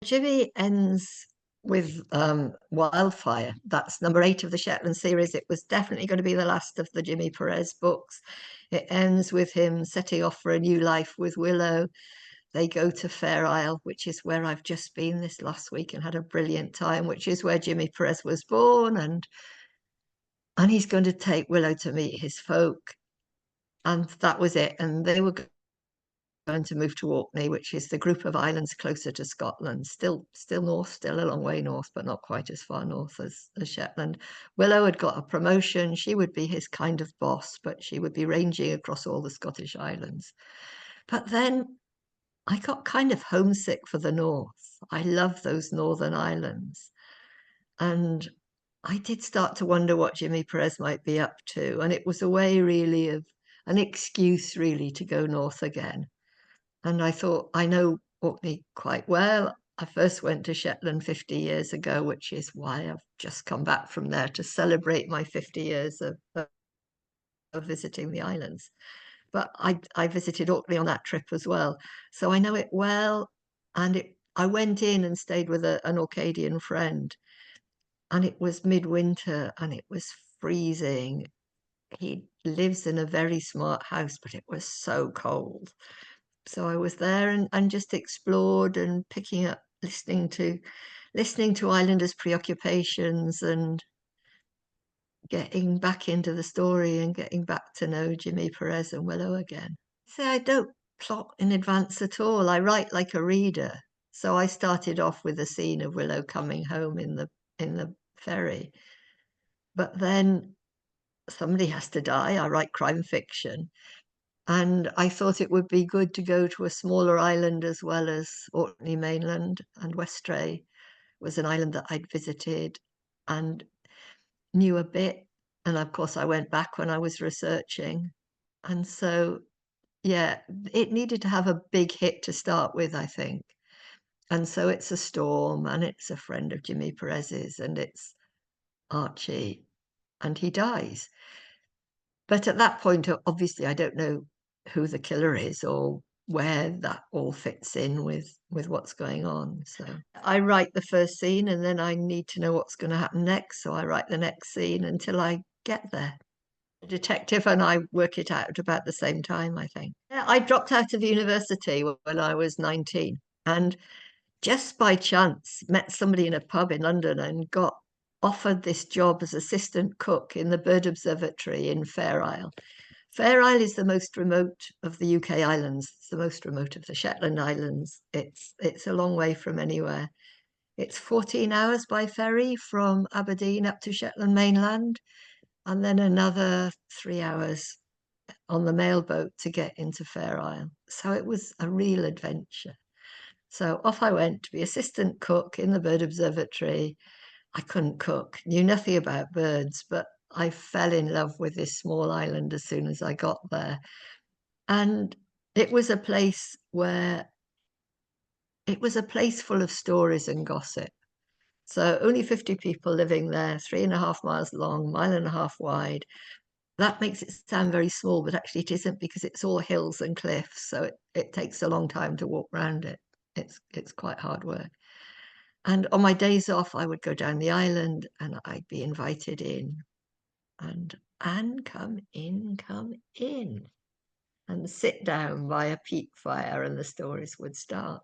Jimmy ends with Wildfire. That's number 8 of the Shetland series. It was definitely going to be the last of the Jimmy Perez books. It ends with him setting off for a new life with Willow. They go to Fair Isle, which is where I've just been this last week and had a brilliant time, which is where Jimmy Perez was born. And he's going to take Willow to meet his folk. And that was it. And they were going to move to Orkney, which is the group of islands closer to Scotland, still north, still a long way north, but not quite as far north as Shetland. Willow had got a promotion. She would be his kind of boss, but she would be ranging across all the Scottish islands. But then I got kind of homesick for the north. I love those northern islands. And I did start to wonder what Jimmy Perez might be up to. And it was a way really of an excuse really to go north again. And I thought, I know Orkney quite well. I first went to Shetland 50 years ago, which is why I've just come back from there to celebrate my 50 years of visiting the islands. But I visited Orkney on that trip as well. So I know it well. And I went in and stayed with an Orcadian friend. And it was midwinter and it was freezing. He lives in a very smart house, but it was so cold. So I was there and just explored and picking up, listening to islanders' preoccupations and getting back into the story and getting back to know Jimmy Perez and Willow again. So I don't plot in advance at all. I write like a reader. So I started off with a scene of Willow coming home in the ferry. But then somebody has to die. I write crime fiction. And I thought it would be good to go to a smaller island as well as Orkney mainland, and Westray was an island that I'd visited and knew a bit. And of course, I went back when I was researching. And so, yeah, it needed to have a big hit to start with, I think. And so it's a storm and it's a friend of Jimmy Perez's and it's Archie and he dies. But at that point, obviously, I don't know who the killer is or where that all fits in with what's going on. So I write the first scene and then I need to know what's going to happen next. So I write the next scene until I get there. The detective and I work it out at about the same time, I think. Yeah, I dropped out of university when I was 19 and just by chance met somebody in a pub in London and got offered this job as assistant cook in the bird observatory in Fair Isle. Fair Isle is the most remote of the UK islands. It's the most remote of the Shetland Islands. It's a long way from anywhere. It's 14 hours by ferry from Aberdeen up to Shetland mainland, and then another 3 hours on the mailboat to get into Fair Isle. So it was a real adventure. So off I went to be assistant cook in the bird observatory. I couldn't cook, knew nothing about birds, but I fell in love with this small island as soon as I got there. And it was a place full of stories and gossip. So only 50 people living there, 3.5 miles long, mile and a half wide. That makes it sound very small, but actually it isn't because it's all hills and cliffs. So it takes a long time to walk around it. It's quite hard work. And on my days off, I would go down the island and I'd be invited in. And Anne, come in, and sit down by a peat fire, and the stories would start.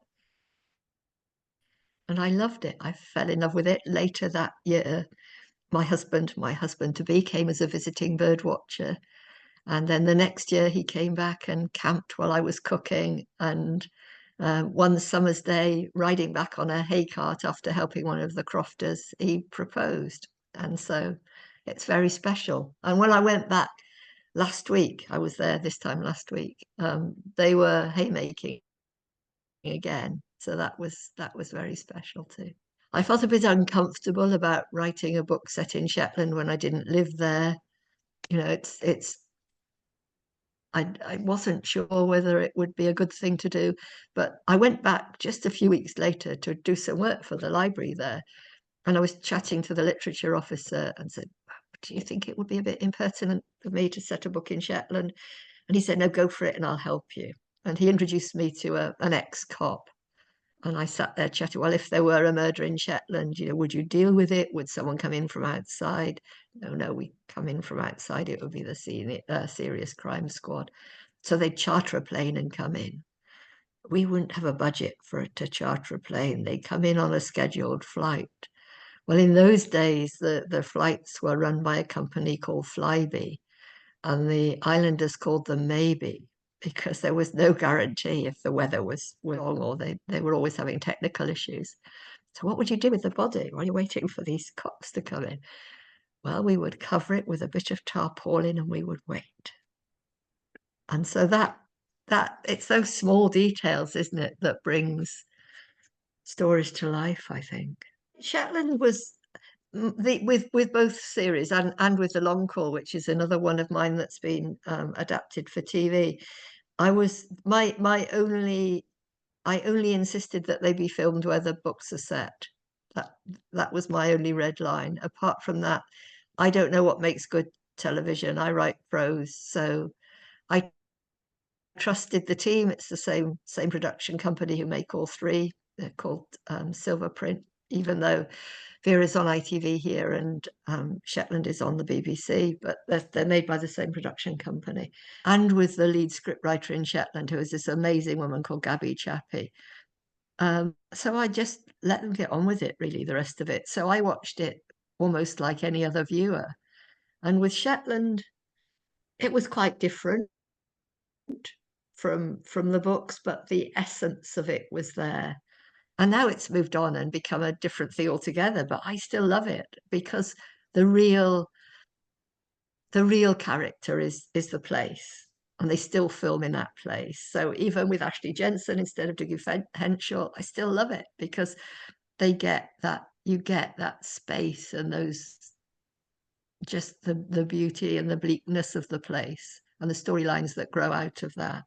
And I loved it. I fell in love with it. Later that year, my husband to be, came as a visiting bird watcher. And then the next year, he came back and camped while I was cooking. And one summer's day, riding back on a hay cart after helping one of the crofters, he proposed. And so it's very special. And when I went back last week, I was there this time last week, they were haymaking again. So that was very special too. I felt a bit uncomfortable about writing a book set in Shetland when I didn't live there. You know, I wasn't sure whether it would be a good thing to do, but I went back just a few weeks later to do some work for the library there. And I was chatting to the literature officer and said, do you think it would be a bit impertinent for me to set a book in Shetland? And he said, no, go for it and I'll help you. And he introduced me to an ex-cop. And I sat there chatting, well, if there were a murder in Shetland, would you deal with it? Would someone come in from outside? No, we come in from outside. It would be the serious crime squad. So they'd charter a plane and come in. We wouldn't have a budget for it to charter a plane. They'd come in on a scheduled flight. Well, in those days, the flights were run by a company called Flybe, and the islanders called them Maybe, because there was no guarantee if the weather was wrong, or they were always having technical issues. So what would you do with the body while you're waiting for these cops to come in? Well, we would cover it with a bit of tarpaulin and we would wait. And so that it's those small details, isn't it, that brings stories to life, I think. Shetland was with both series and with the Long Call, which is another one of mine that's been adapted for TV. I only insisted that they be filmed where the books are set. That was my only red line. Apart from that, I don't know what makes good television. I write prose, so I trusted the team. It's the same production company who make all three. They're called Silverprint, even though Vera's on ITV here and Shetland is on the BBC, but they're made by the same production company. And with the lead scriptwriter in Shetland, who is this amazing woman called Gabby Chappie. So I just let them get on with it, really, the rest of it. So I watched it almost like any other viewer. And with Shetland, it was quite different from the books, but the essence of it was there. And now it's moved on and become a different thing altogether, but I still love it because the real character is the place, and they still film in that place. So even with Ashley Jensen instead of Dougie Henshaw, I still love it because you get that space and those just the beauty and the bleakness of the place and the storylines that grow out of that.